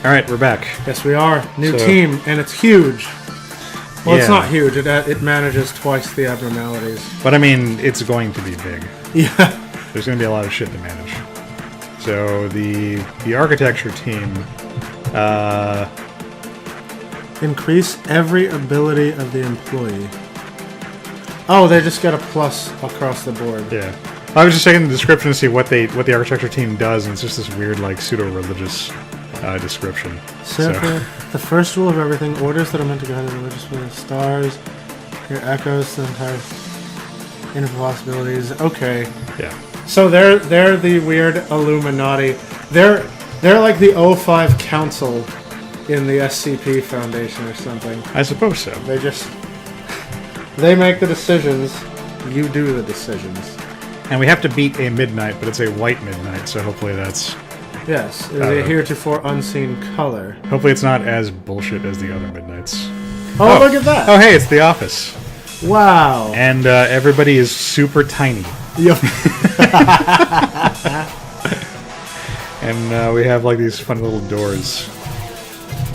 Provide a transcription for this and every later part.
All right, we're back. Yes, we are. New team, and it's huge. Well, it's not huge. It manages twice the abnormalities. But I mean, it's going to be big. Yeah. There's going to be a lot of shit to manage. So the architecture team... Increase every ability of the employee. Oh, they just get a plus across the board. Yeah. I was just checking the description to see what the architecture team does, and it's just this weird, like, pseudo-religious description. So, the first rule of everything, orders that are meant to guide the religious with the stars, hear echoes, the entire infinite possibilities. Okay. Yeah. So they're the weird Illuminati. They're like the O5 Council in the SCP Foundation or something. I suppose so. They make the decisions, you do the decisions. And we have to beat a midnight, but it's a white midnight, so hopefully that's... Yes, it is a heretofore unseen color. Hopefully it's not as bullshit as the other midnights. Oh, look at that! Oh, hey, it's The Office. Wow. And everybody is super tiny. Yep. And we have, like, these fun little doors.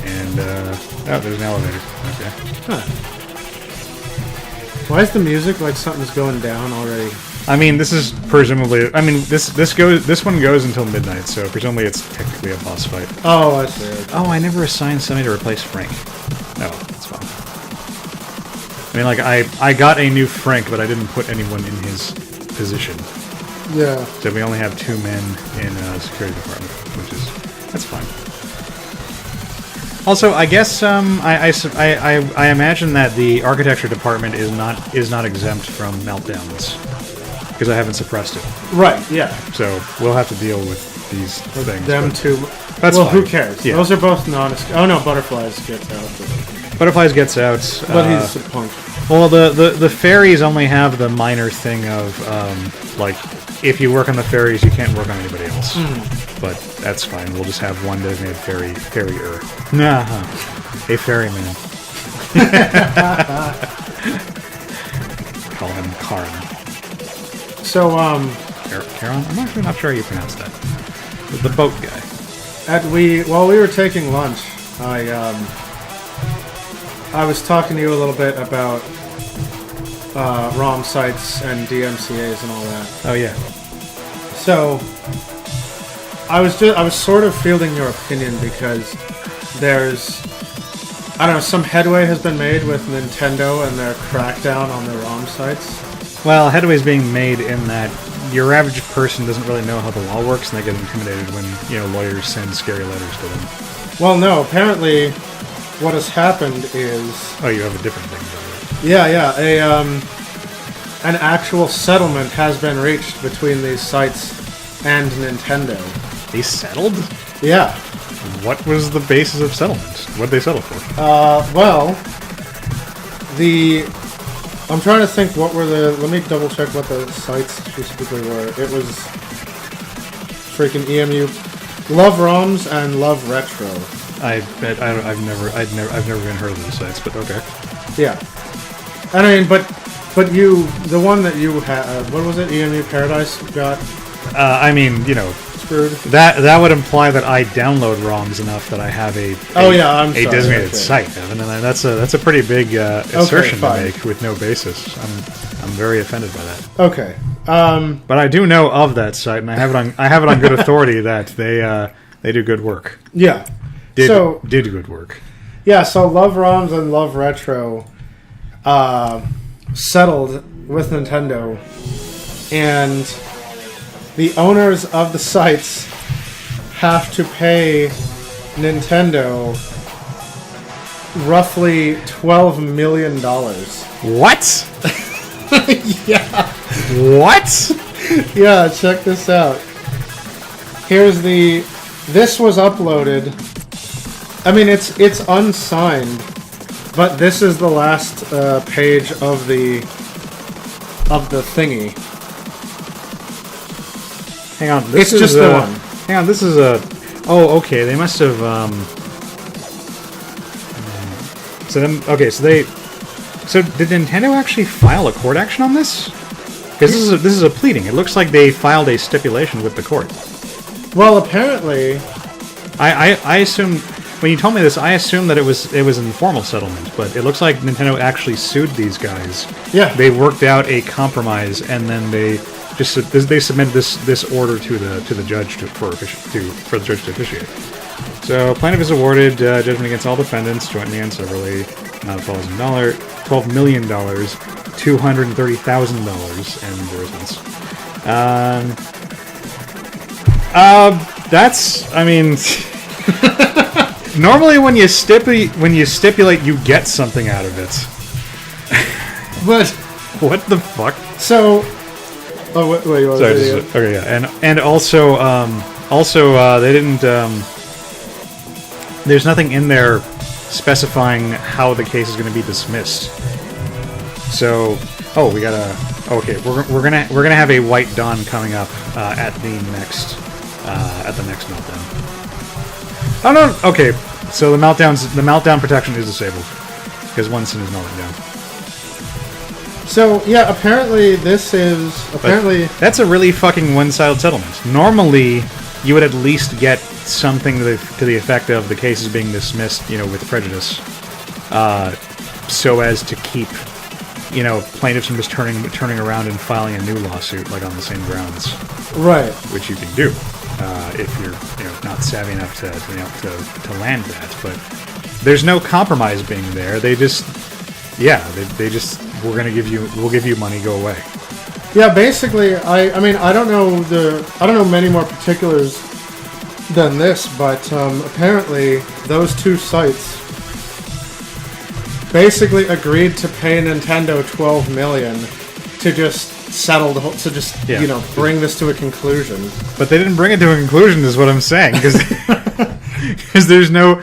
And, oh, there's an elevator. Okay. Huh. Why is the music like something's going down already? I mean, this is presumably... I mean, this one goes until midnight, so presumably it's technically a boss fight. Oh, I see. Oh, I never assigned somebody to replace Frank. No, that's fine. I mean, like, I got a new Frank, but I didn't put anyone in his position. Yeah. So we only have 2 men in security department, which is... That's fine. Also, I guess I imagine that the architecture department is not exempt from meltdowns because I haven't suppressed it. Right. Yeah. So we'll have to deal with these things. Them too. That's well, fine. Who cares? Yeah. Those are both non. Oh no, Butterflies gets out. Butterflies gets out. But he's a punk. Well, the fairies only have the minor thing of like if you work on the fairies, you can't work on anybody else. But that's fine. We'll just have one designated farrier. A ferryman. Call him Karan. So, Karan? I'm actually not sure how you pronounce that. The boat guy. While we were taking lunch, I was talking to you a little bit about ROM sites and DMCAs and all that. Oh yeah. So I was sort of fielding your opinion because there's, I don't know, some headway has been made with Nintendo and their crackdown on their ROM sites. Well, headway's being made in that your average person doesn't really know how the law works, and they get intimidated when lawyers send scary letters to them. Well, no. Apparently, what has happened is... Oh, you have a different thing. Yeah. An actual settlement has been reached between these sites and Nintendo. They settled? Yeah. What was the basis of settlement? What did they settle for? Well, I'm trying to think what were let me double check what the sites specifically were. It was freaking EMU, Love ROMs and Love Retro. I've never even heard of those sites, but okay. Yeah. I mean, but the one that you had, what was it? EMU Paradise got? I mean, screwed. That would imply that I download ROMs enough that I have a designated site, Evan, and that's a pretty big assertion to make with no basis. I'm very offended by that. Okay. But I do know of that site, and I have it on good authority that they do good work. Yeah. Did good work. Yeah. So Love ROMs and Love Retro settled with Nintendo, and the owners of the sites have to pay Nintendo roughly $12 million. What? Yeah. What? Yeah, check this out. This was uploaded. I mean, it's unsigned, but this is the last page of the thingy. Hang on, it's just the one. Hang on, this is a... Oh, okay, they must have... So did Nintendo actually file a court action on this? Because this is a pleading. It looks like they filed a stipulation with the court. Well, apparently... I assume... when you told me this, I assumed that it was an informal settlement, but it looks like Nintendo actually sued these guys. Yeah. They worked out a compromise, and then they submitted this order to the judge for the judge to officiate. So plaintiff is awarded judgment against all defendants jointly and severally, amount of $12 million, $230,000 and 0 cents. That's, I mean, normally when you stipulate, you get something out of it. But what the fuck? So, wait, you want to say okay, yeah, and also they didn't. There's nothing in there specifying how the case is going to be dismissed. So, we gotta. Okay, we're gonna have a White Dawn coming up at the next meltdown. Oh no! Okay, so the meltdown protection is disabled because one sin is melting down. So yeah, apparently that's a really fucking one-sided settlement. Normally, you would at least get something to the effect of the case is being dismissed, with prejudice, so as to keep, plaintiffs from just turning around and filing a new lawsuit like on the same grounds. Right. Which you can do if you're not savvy enough to land that. But there's no compromise being there. They just we'll give you money, go away. Yeah, basically, I mean, I don't know many more particulars than this, but apparently those two sites basically agreed to pay Nintendo $12 million to just settle bring this to a conclusion. But they didn't bring it to a conclusion, is what I'm saying, because there's no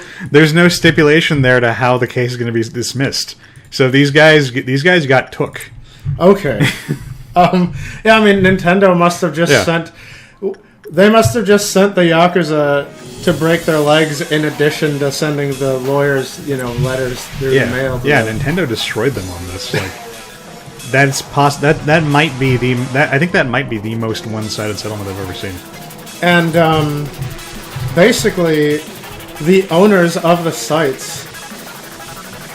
stipulation there to how the case is going to be dismissed. So these guys got took. Okay. Yeah, I mean, Nintendo must have just sent. They must have just sent the Yakuza to break their legs in addition to sending the lawyers, letters through the mail. Yeah, Nintendo destroyed them on this. Like, that might be I think that might be the most one-sided settlement I've ever seen. And basically, the owners of the sites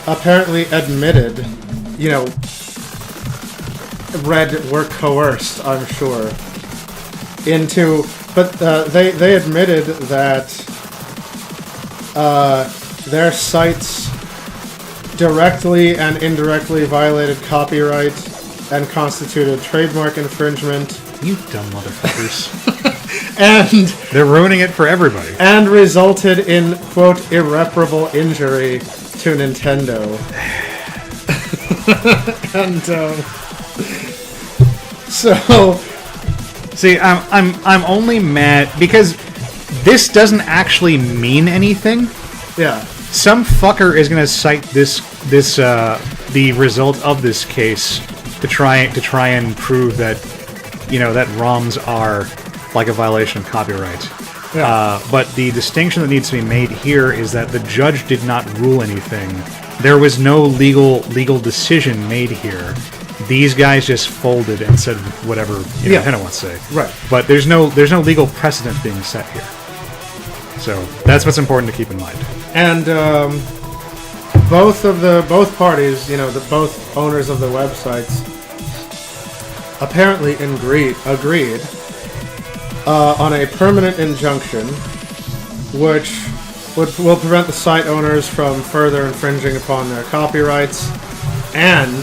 apparently admitted, were coerced, I'm sure, but they admitted that their sites directly and indirectly violated copyright and constituted trademark infringement. You dumb motherfuckers. And they're ruining it for everybody. And resulted in, quote, irreparable injury to Nintendo. And so see, I'm only mad because this doesn't actually mean anything. Yeah. Some fucker is going to cite the result of this case to try and prove that that ROMs are like a violation of copyright. Yeah. But the distinction that needs to be made here is that the judge did not rule anything. There was no legal decision made here. These guys just folded and said whatever Nintendo wants to say. Right. But there's no legal precedent being set here. So that's what's important to keep in mind. And both parties, both owners of the websites, apparently agreed on a permanent injunction, which will prevent the site owners from further infringing upon their copyrights, and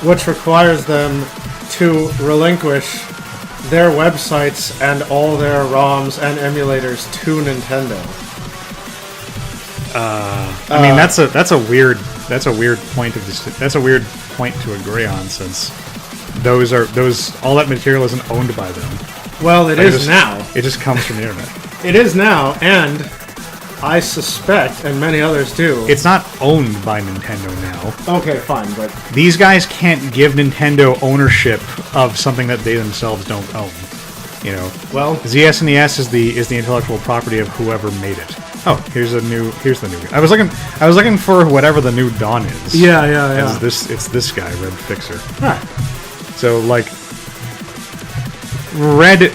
which requires them to relinquish their websites and all their ROMs and emulators to Nintendo. I mean, that's a weird point to agree on, since all that material isn't owned by them. Well, it is now. It just comes from the internet. It is now, and I suspect, and many others do, it's not owned by Nintendo now. Okay, fine, but these guys can't give Nintendo ownership of something that they themselves don't own. Well, ZSNES is the intellectual property of whoever made it. Oh, here's the new guy. I was looking for whatever the new Dawn is. Yeah. It's this guy, Red Fixer. Right. So Red.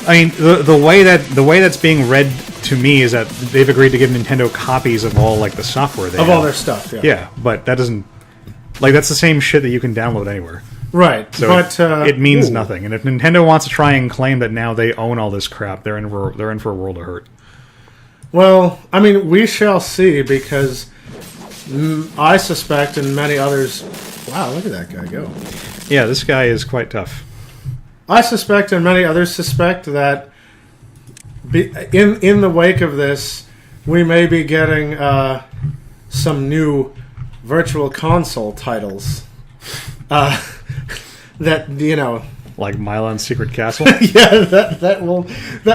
I mean, the way that's being read to me is that they've agreed to give Nintendo copies of all like the software they Of have. all their stuff, yeah. Yeah, but that doesn't like that's the same shit that you can download anywhere. Right, So but it means nothing. And if Nintendo wants to try and claim that now they own all this crap, they're in for a world of hurt. Well, I mean, we shall see, because I suspect, and many others... Wow, look at that guy go. Yeah, this guy is quite tough. I suspect, and many others suspect, that in the wake of this, we may be getting some new Virtual Console titles. That, you know... Like Milon's Secret Castle? Yeah, that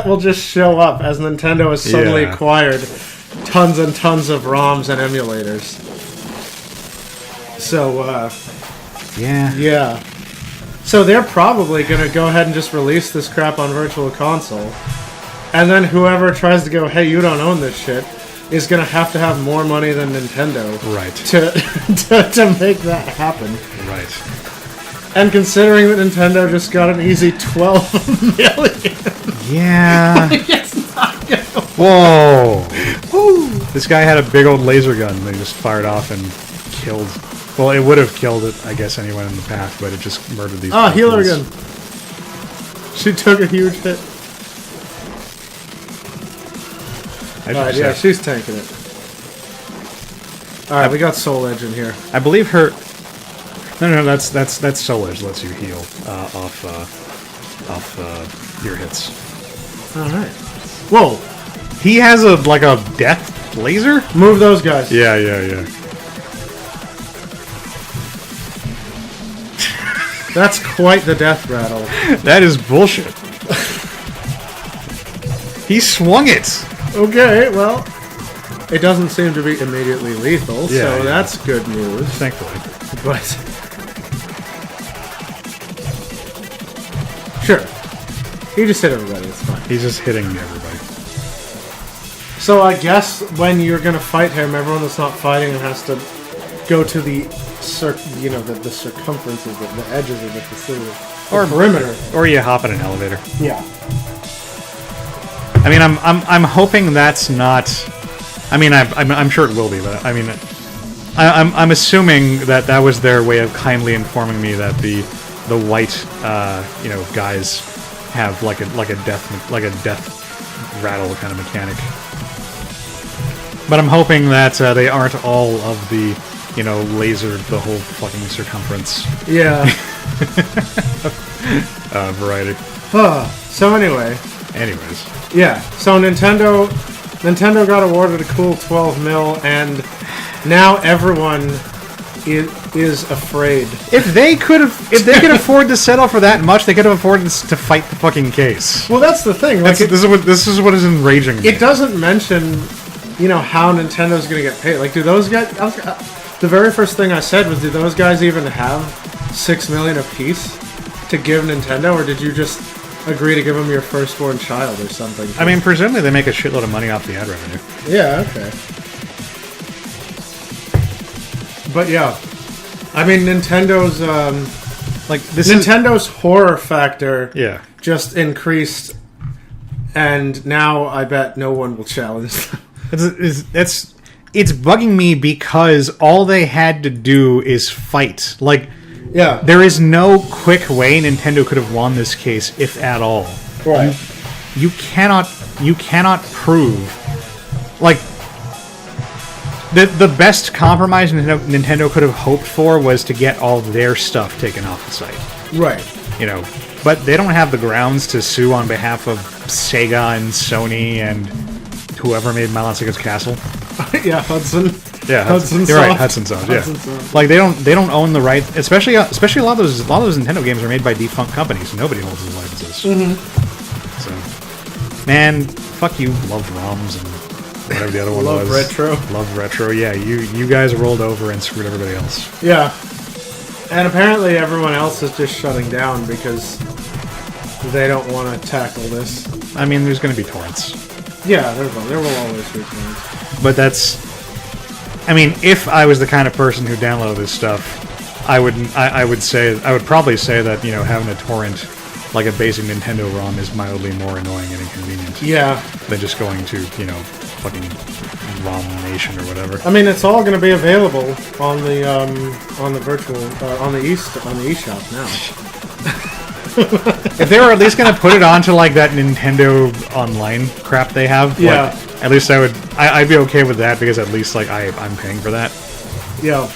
will just show up as Nintendo has suddenly acquired tons and tons of ROMs and emulators. So, yeah. So they're probably going to go ahead and just release this crap on Virtual Console. And then whoever tries to go, hey, you don't own this shit, is going to have more money than Nintendo. Right. To make that happen. Right. And considering that Nintendo just got an easy 12 million. Yeah. It's not gonna... Whoa. Woo. This guy had a big old laser gun that he just fired off and killed. Well, it would have killed it, I guess, anyone in the path, but it just murdered these people. Healer again. She took a huge hit. Alright, yeah, she's tanking it. Alright, we got Soul Edge in here. I believe her... No, that's Soul Edge lets you heal off your hits. Alright. Whoa! He has a death laser? Move those guys. Yeah. That's quite the death rattle. That is bullshit. He swung it! Okay, well, it doesn't seem to be immediately lethal, so that's good news. Thankfully. But... Sure. He just hit everybody, it's fine. He's just hitting everybody. So I guess when you're gonna fight him, everyone that's not fighting him has to go to the the circumferences, the edges of the facility. Or perimeter. Or you hop in an elevator. Yeah. I mean, I'm hoping that's not... I mean, I'm sure it will be, but I mean... I'm assuming that was their way of kindly informing me that the white guys have like a death rattle kind of mechanic. But I'm hoping that they aren't all of the lasered the whole fucking circumference. Yeah. Variety. So anyways. Yeah. So Nintendo got awarded a cool 12 mil, and now everyone is afraid. If they could afford to settle for that much, they could have afforded to fight the fucking case. Well, that's the thing. This is what is enraging me. It doesn't mention, how Nintendo's going to get paid. Like, do those guys? The very first thing I said was, do those guys even have $6 million apiece to give Nintendo, or did you just agree to give them your firstborn child or something? I mean, presumably they make a shitload of money off the ad revenue. Yeah. Okay. But yeah, I mean Nintendo's Nintendo's horror factor just increased, and now I bet no one will challenge them. It's bugging me because all they had to do is fight. Yeah, there is no quick way Nintendo could have won this case, if at all. Right. You cannot prove The best compromise Nintendo could have hoped for was to get all their stuff taken off the site. Right. But they don't have the grounds to sue on behalf of Sega and Sony and whoever made Milon's Secret Castle. Yeah, Hudson. Yeah, Hudson. You're right, Hudson Soft. Yeah, Soft. They don't own the rights, especially a lot of those Nintendo games are made by defunct companies. Nobody owns those licenses. Mm-hmm. So, man, fuck you, Love ROMs and whatever the other one was. Love Retro. Yeah, you guys rolled over and screwed everybody else. Yeah. And apparently everyone else is just shutting down because they don't want to tackle this. I mean, there's going to be torrents. Yeah, there will always be torrents. But that's... I mean, if I was the kind of person who downloaded this stuff, I would probably say that, having a torrent like a basic Nintendo ROM is mildly more annoying and inconvenient. Yeah. Than just going to, you know, fucking ROM Nation or whatever. I mean, it's all going to be available on the virtual on the eShop now. If they were at least gonna put it onto like that Nintendo Online crap they have, yeah. Like, at least I'd be okay with that because at least like I'm paying for that. Yeah.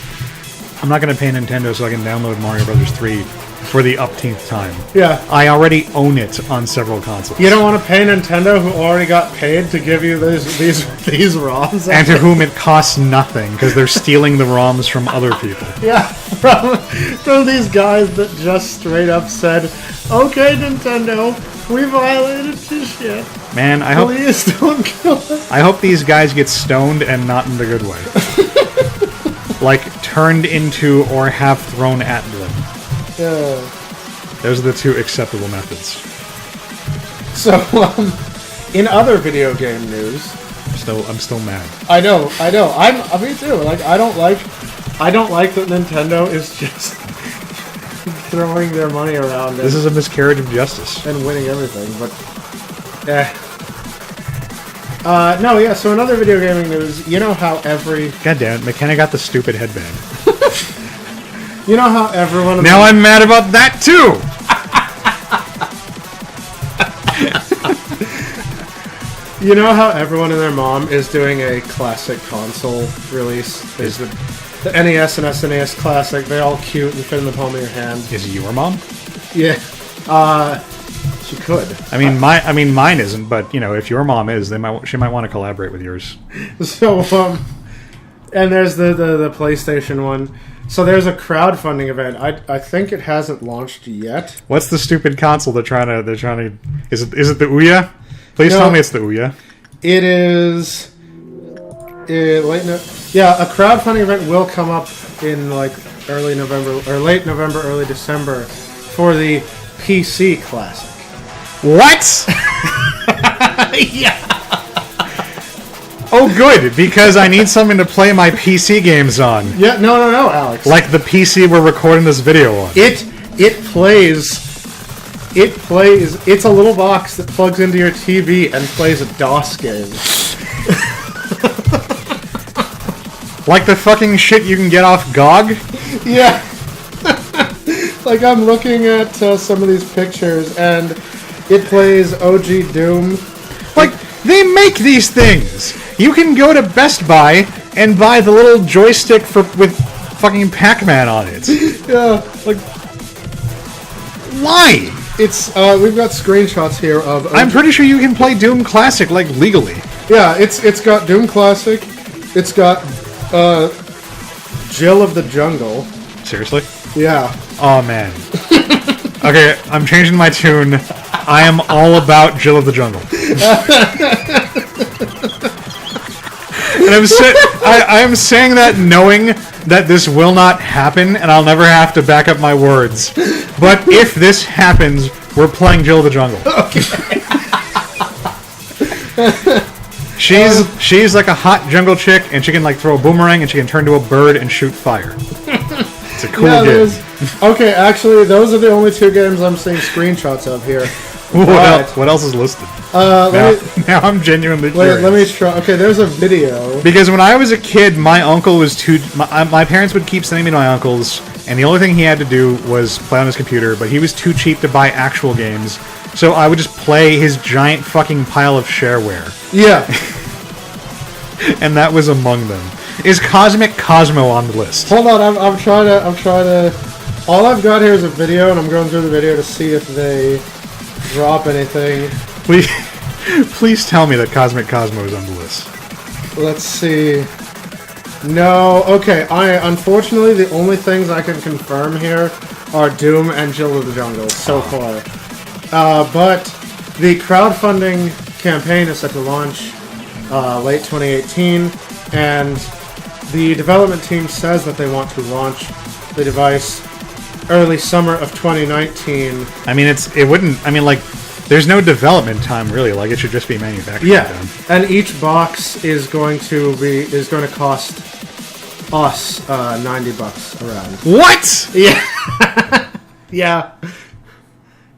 I'm not gonna pay Nintendo so I can download Mario Brothers 3 for the upteenth time. Yeah. I already own it on several consoles. You don't want to pay Nintendo, who already got paid to give you these ROMs, and to whom it costs nothing because they're stealing the ROMs from other people. Yeah, from these guys that just straight up said, "Okay, Nintendo, we violated your shit. Man, Please don't kill us." I hope these guys get stoned and not in the good way. Like turned into or have thrown at them. Yeah. Those are the two acceptable methods. So, in other video game news, I'm still mad. I know. Me too. Like, I don't like that Nintendo is just throwing their money around. This is a miscarriage of justice and winning everything. But no, yeah. So in other video gaming news, you know how God damn it, McKenna got the stupid headband. You know how everyone... Now I'm mad about that, too! You know how everyone and their mom is doing a classic console release? There's the NES and SNES Classic. They're all cute and fit in the palm of your hand. Is it your mom? Yeah. She could. I mean, mine isn't, but, you know, if your mom is, she might want to collaborate with yours. So, and there's the PlayStation one. So there's a crowdfunding event. I think it hasn't launched yet. What's the stupid console they're trying to? Is it the Ouya? Please tell me it's the Ouya. It is. Yeah, a crowdfunding event will come up in like early November or late November, early December for the PC Classic. What? Yeah. Oh, good, because I need something to play my PC games on. Yeah, no, Alex. Like the PC we're recording this video on. It plays. It's a little box that plugs into your TV and plays a DOS game. Like the fucking shit you can get off GOG? Yeah. Like, I'm looking at some of these pictures, and it plays OG Doom. Like, they make these things! You can go to Best Buy and buy the little joystick with fucking Pac-Man on it. Yeah. Like, why? It's, we've got screenshots here of... I'm pretty sure you can play Doom Classic, like, legally. Yeah, it's got Doom Classic, it's got, Jill of the Jungle. Seriously? Yeah. Oh, man. Okay, I'm changing my tune. I am all about Jill of the Jungle. And I am saying that knowing that this will not happen, and I'll never have to back up my words. But if this happens, we're playing Jill of the Jungle. Okay. She's like a hot jungle chick, and she can like throw a boomerang, and she can turn to a bird and shoot fire. It's a cool game. Okay, actually, those are the only two games I'm seeing screenshots of here. What else is listed? Now I'm genuinely curious. Let me try. Okay, there's a video. Because when I was a kid, my uncle was my parents would keep sending me to my uncle's, and the only thing he had to do was play on his computer, but he was too cheap to buy actual games, so I would just play his giant fucking pile of shareware. Yeah. And that was among them. Is Cosmic Cosmo on the list? Hold on, I'm trying to... All I've got here is a video, and I'm going through the video to see if they drop anything. Please tell me that Cosmic Cosmo is on the list. Let's see. No, okay. Unfortunately, the only things I can confirm here are Doom and Jill of the Jungle so far. But the crowdfunding campaign is set to launch late 2018, and the development team says that they want to launch the device early summer of 2019. I mean, there's no development time really. Like, it should just be manufactured. Yeah, and each box is going to cost us $90 around. What? Yeah. Yeah.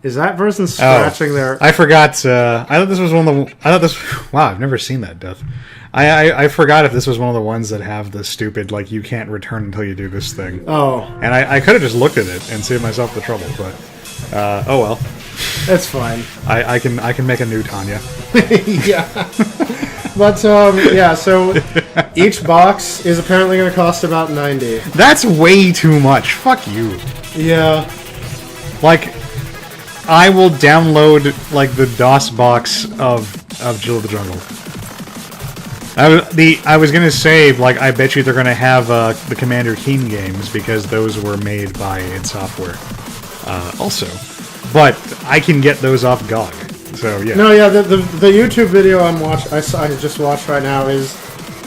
Is that person scratching their... I forgot. I thought this was one of the... I thought this... Wow, I've never seen that, Death. I forgot if this was one of the ones that have the stupid, like, you can't return until you do this thing. Oh. And I could have just looked at it and saved myself the trouble, but... oh well. That's fine. I can make a new Tanya. Yeah. But, yeah, so each box is apparently going to cost about $90. That's way too much. Fuck you. Yeah. Like, I will download, like, the DOSBox of Jill of the Jungle. I was gonna say, like, I bet you they're gonna have the Commander Keen games because those were made by id Software. Also, but I can get those off GOG. So yeah. No, yeah. The YouTube video I just watched right now is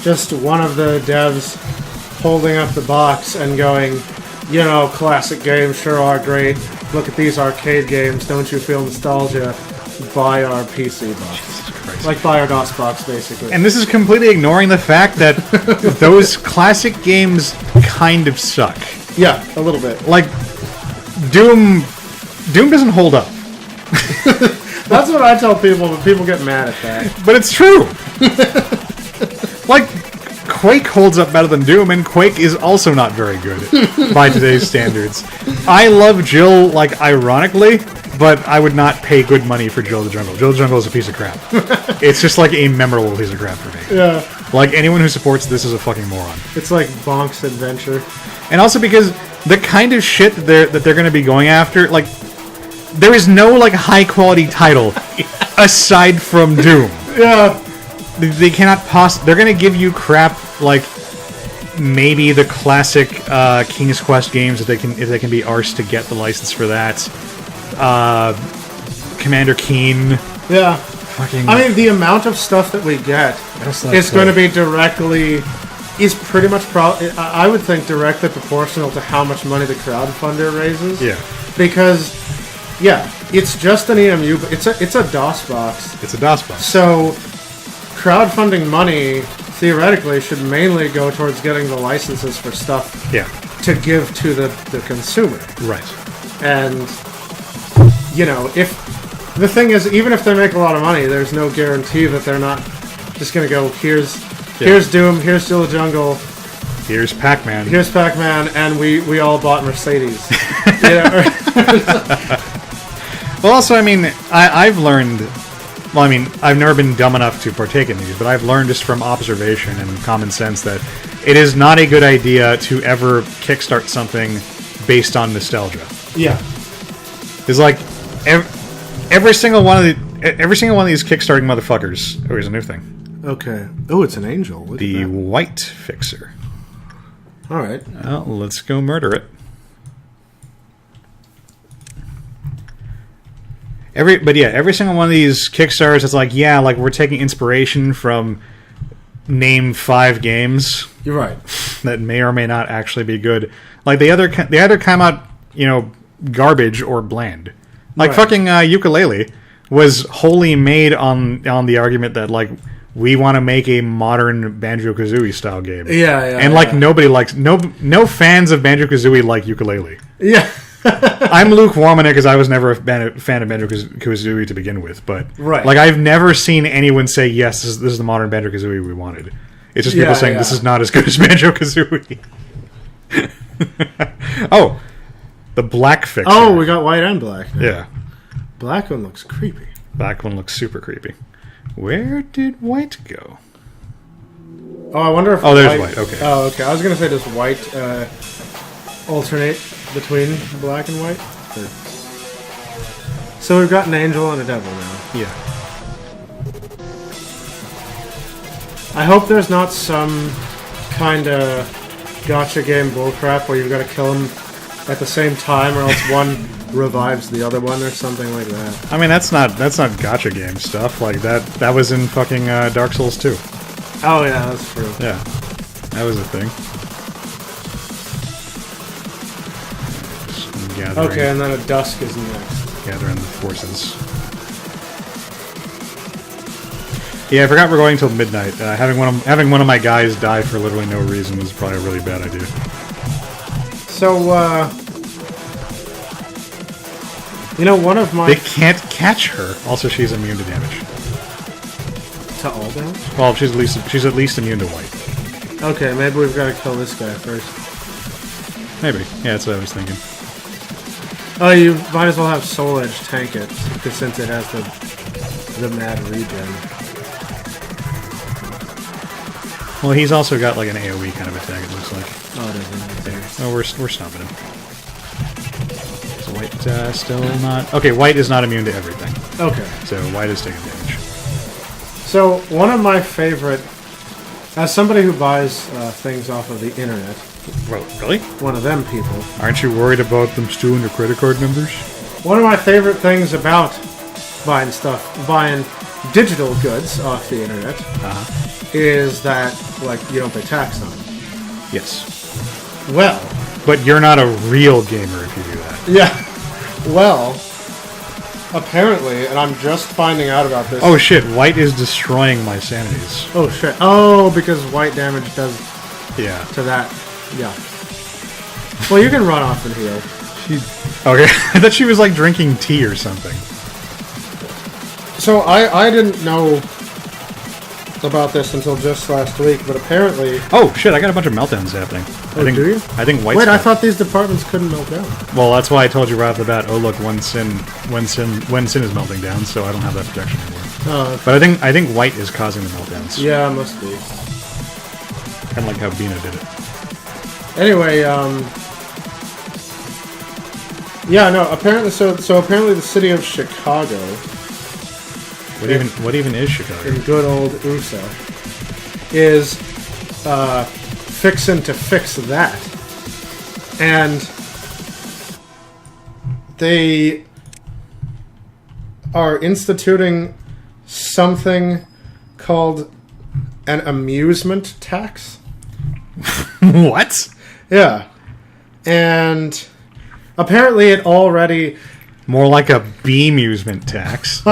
just one of the devs holding up the box and going, you know, classic games sure are great. Look at these arcade games. Don't you feel nostalgia? Buy our PC box. Like, buy our DOS box, basically. And this is completely ignoring the fact that those classic games kind of suck. Yeah, a little bit. Like, Doom doesn't hold up. That's what I tell people, but people get mad at that. But it's true. Like, Quake holds up better than Doom, and Quake is also not very good by today's standards. I love Jill, like, ironically, but I would not pay good money for Jill the Jungle. Jill the Jungle is a piece of crap. It's just like a memorable piece of crap for me. Yeah. Like, anyone who supports this is a fucking moron. It's like Bonk's Adventure. And also because the kind of shit that they're going to be going after, like, there is no, like, high-quality title aside from Doom. Yeah. They cannot they're going to give you crap like maybe the classic King's Quest games if they can be arsed to get the license for that. Commander Keen. Yeah. Fucking. I mean, the amount of stuff that we get is going to be pretty much I would think directly proportional to how much money the crowdfunder raises. Yeah. Because, yeah, it's just an EMU, but it's a DOS box. It's a DOS box. So, crowdfunding money theoretically should mainly go towards getting the licenses for stuff to give to the consumer. Right. And, you know, if the thing is, even if they make a lot of money, there's no guarantee that they're not just going to go, here's Doom, here's Jill the Jungle, here's Pac-Man, and we all bought Mercedes. Well, also, I mean, I've learned... Well, I mean, I've never been dumb enough to partake in these, but I've learned just from observation and common sense that it is not a good idea to ever kickstart something based on nostalgia. Yeah. It's like every single one of these kickstarting motherfuckers. Oh, here's a new thing. Okay. Oh, it's an angel. Look the at that. White Fixer. All right. Well, let's go murder it. Every single one of these Kickstarters is like, yeah, like we're taking inspiration from name 5 games. You're right. That may or may not actually be good. Like they either come out, you know, garbage or bland. Like fucking Ukulele was wholly made on the argument that like we want to make a modern Banjo-Kazooie style game. Yeah. And like nobody likes no fans of Banjo-Kazooie like Ukulele. Yeah. I'm lukewarm on it because I was never a fan of Banjo-Kazooie to begin with, but like I've never seen anyone say, yes, this is the modern Banjo-Kazooie we wanted. It's just people saying this is not as good as Banjo-Kazooie. Oh, the Black Fixer. Oh, we got white and black now. Yeah. Black one looks creepy. Black one looks super creepy. Where did white go? Oh, I wonder if... Oh, there's white. Okay. Oh, okay. I was going to say, does white alternate between black and white? Or... So we've got an angel and a devil now. Yeah. I hope there's not some kind of gotcha game bullcrap where you've got to kill them at the same time, or else one revives the other one or something like that. I mean, that's not gotcha game stuff. Like that was in fucking Dark Souls 2. Oh yeah, that's true. Yeah, that was a thing. Okay, and then a dusk is next. Gathering the forces. Yeah, I forgot we're going till midnight. Having one of my guys die for literally no reason is probably a really bad idea. So, You know, one of my... They can't catch her. Also, she's immune to damage. To all damage? Well, she's at least immune to white. Okay, maybe we've got to kill this guy first. Maybe. Yeah, that's what I was thinking. Oh, you might as well have Soul Edge tank it, because since it has the mad regen. Well, he's also got like an AoE kind of attack, it looks like. Oh, it isn't. There. Oh, we're stopping him. So white still not... Okay, white is not immune to everything. Okay. So white is taking damage. So, one of my favorite... As somebody who buys things off of the internet... Well, really? One of them people. Aren't you worried about them stealing your credit card numbers? One of my favorite things about buying digital goods off the internet is that, like, you don't pay tax on it. Yes. Well... But you're not a real gamer if you do that. Yeah. Well, apparently, and I'm just finding out about this... Oh shit, white is destroying my sanities. Oh shit. Oh, because white damage does... Yeah. To that... Yeah. Well, you can run off and heal. Okay, I thought she was like drinking tea or something. So I didn't know about this until just last week, but apparently... Oh shit, I got a bunch of meltdowns happening. Oh, do you? I think white's... Wait, I thought these departments couldn't melt down. Well, that's why I told you right off the bat, oh look, when sin is melting down, so I don't have that protection anymore. Oh, okay. But I think white is causing the meltdowns. Yeah, it must be. Kind of like how Bina did it. Anyway, yeah, no, apparently, so apparently the city of Chicago... What even is Chicago? In good old USA, is fixing to fix that. And they are instituting something called an amusement tax. What? Yeah. And apparently it already... More like a bee-musement tax.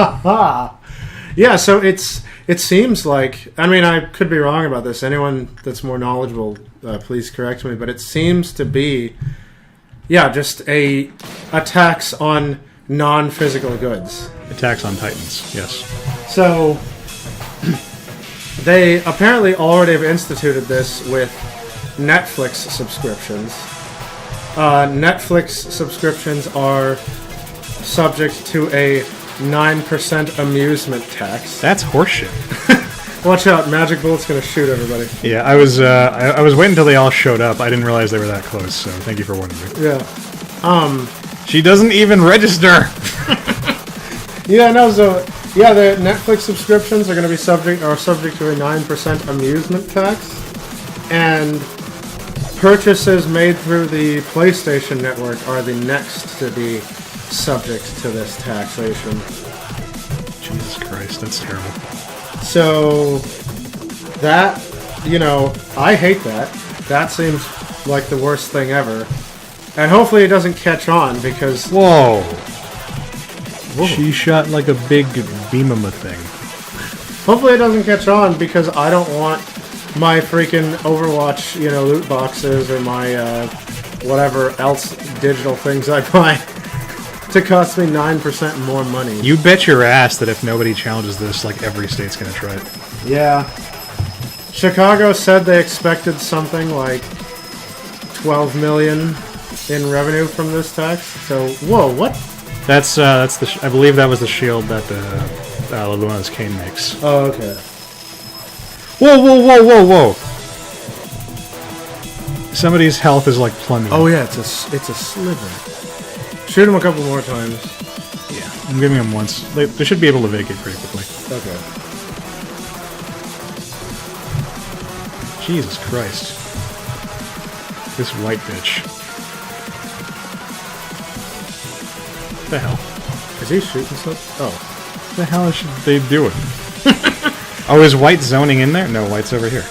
Yeah, so it seems like... I mean, I could be wrong about this. Anyone that's more knowledgeable, please correct me. But it seems to be, yeah, just a tax on non-physical goods. A tax on Titans, yes. So, they apparently already have instituted this with Netflix subscriptions. Netflix subscriptions are subject to a 9% amusement tax. That's horseshit. Watch out, Magic Bullet's gonna shoot everybody. Yeah, I was waiting until they all showed up. I didn't realize they were that close, so thank you for warning me. Yeah. She doesn't even register! Yeah, no, so... Yeah, the Netflix subscriptions are gonna be subject to a 9% amusement tax. And purchases made through the PlayStation Network are the next to be subject to this taxation. Jesus Christ, that's terrible. So, that, you know, I hate that. That seems like the worst thing ever. And hopefully it doesn't catch on, because... Whoa! She shot like a big beamama thing. Hopefully it doesn't catch on, because I don't want my freaking Overwatch, you know, loot boxes or my, whatever else digital things I buy to cost me 9% more money. You bet your ass that if nobody challenges this, like, every state's gonna try it. Yeah. Chicago said they expected something like 12 million in revenue from this tax. So, whoa, what? That's the... I believe that was the shield that Luna's Cane makes. Oh, okay. Whoa, whoa, whoa, whoa, whoa! Somebody's health is, like, plummeting. Oh, yeah, it's a sliver. Shoot him a couple more times. Yeah, I'm giving him once. They should be able to vacate pretty quickly. Okay. Jesus Christ. This white bitch. What the hell? Is he shooting stuff? Oh. What the hell should they do it? Oh, is white zoning in there? No, white's over here.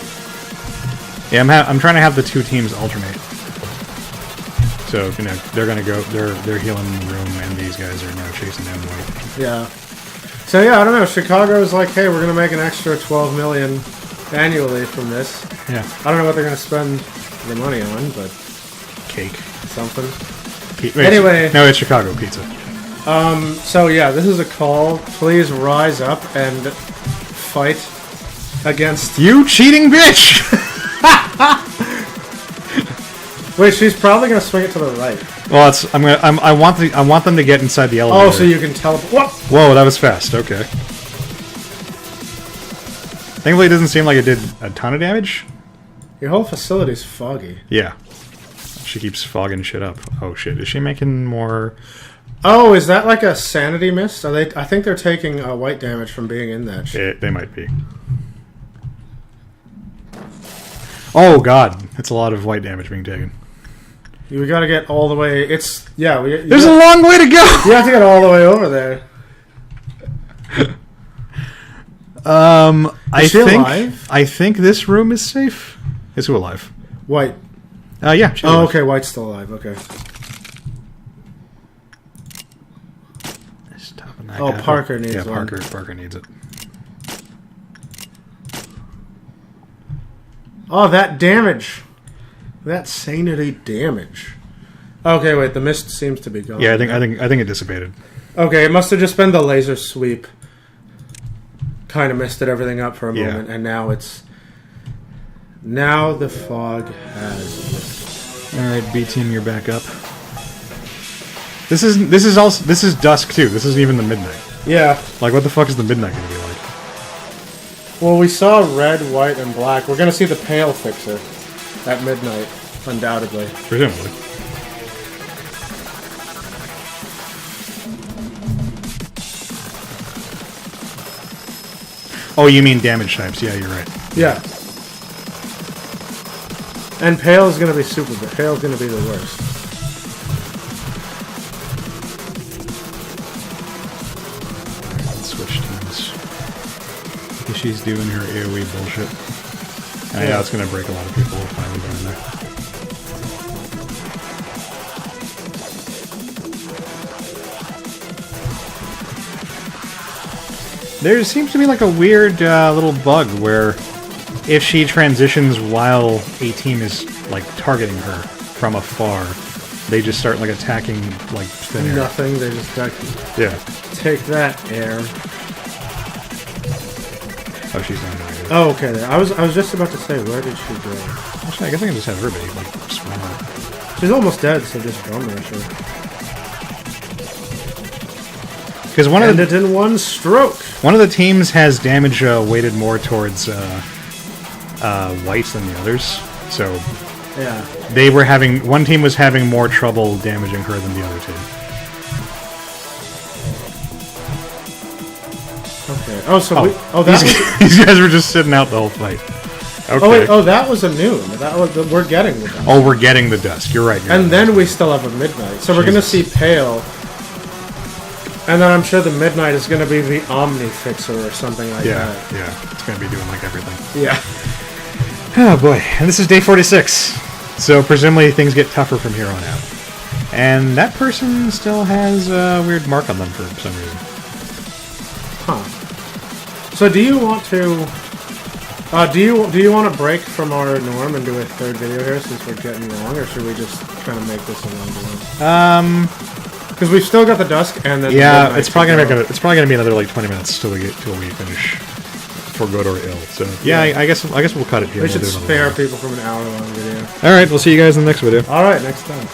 Yeah, I'm trying to have the two teams alternate. So, you know, they're gonna go, they're healing in the room, and these guys are now chasing down white. Yeah. So yeah, I don't know. Chicago's like, hey, we're gonna make an extra 12 million annually from this. Yeah. I don't know what they're gonna spend the money on, but Cake. something. Wait, Anyway. No, it's Chicago pizza. So yeah, this is a call. Please rise up and fight against... You cheating bitch! Wait, she's probably gonna swing it to the right. Well, I want them to get inside the elevator. Oh, so you can teleport. What? Whoa, that was fast. Okay. Thankfully, it doesn't seem like it did a ton of damage. Your whole facility's foggy. Yeah. She keeps fogging shit up. Oh shit, is she making more... Oh, is that like a sanity mist? Are they? I think they're taking white damage from being in that shit. They might be. Oh god, it's a lot of white damage being taken. We gotta get all the way... It's... Yeah, There's a long way to go! You have to get all the way over there. I think this room is safe. Is who alive? White. Yeah. Oh, okay. White's still alive. Okay. Oh, Parker needs one. Yeah, Parker needs it. Oh, that damage. That sanity damage. Okay, wait. The mist seems to be gone. Yeah, I think it dissipated. Okay, it must have just been the laser sweep. Kind of misted everything up for a moment, and now it's... Now the fog has... Alright, B-Team, you're back up. This is dusk, too. This isn't even the midnight. Yeah. Like, what the fuck is the midnight gonna be like? Well, we saw red, white, and black. We're gonna see the pale fixer at midnight, undoubtedly. Presumably. Oh, you mean damage types. Yeah, you're right. Yeah. And pale is gonna be super bad. Pale's gonna be the worst. Let's switch teams. Because she's doing her AoE bullshit. I know it's gonna break a lot of people finally going there. There seems to be like a weird little bug where if she transitions while a team is like targeting her from afar, they just start like attacking like thin air. Nothing, they just got... Yeah. Take that, air. Oh, she's not doing it. Oh, okay. I was just about to say, where did she go? Actually, I guess I can just have her be like smaller. She's almost dead, so just drum rush her. Because it in one stroke. One of the teams has damage weighted more towards white than the others, so yeah, they were having one team was having more trouble damaging her than the other team. Okay. Oh, so these guys were just sitting out the whole fight. Okay. Oh wait, that was a noon. We're getting the dusk. Oh, we're getting the dusk. You're right. And then we still have a midnight, so we're gonna see pale. And then I'm sure the midnight is going to be the Omni Fixer or something like that. Yeah, it's going to be doing like everything. Yeah. Oh boy, and this is day 46. So presumably things get tougher from here on out. And that person still has a weird mark on them for some reason. Huh. So do you want to... do you want to break from our norm and do a third video here since we're getting long, or should we just kind of make this a longer one? Because we've still got the dusk, and then it's probably gonna be another like 20 minutes till we finish for good or ill. So yeah, I guess we'll cut it here. We should spare people from an hour-long video. All right, we'll see you guys in the next video. All right, next time.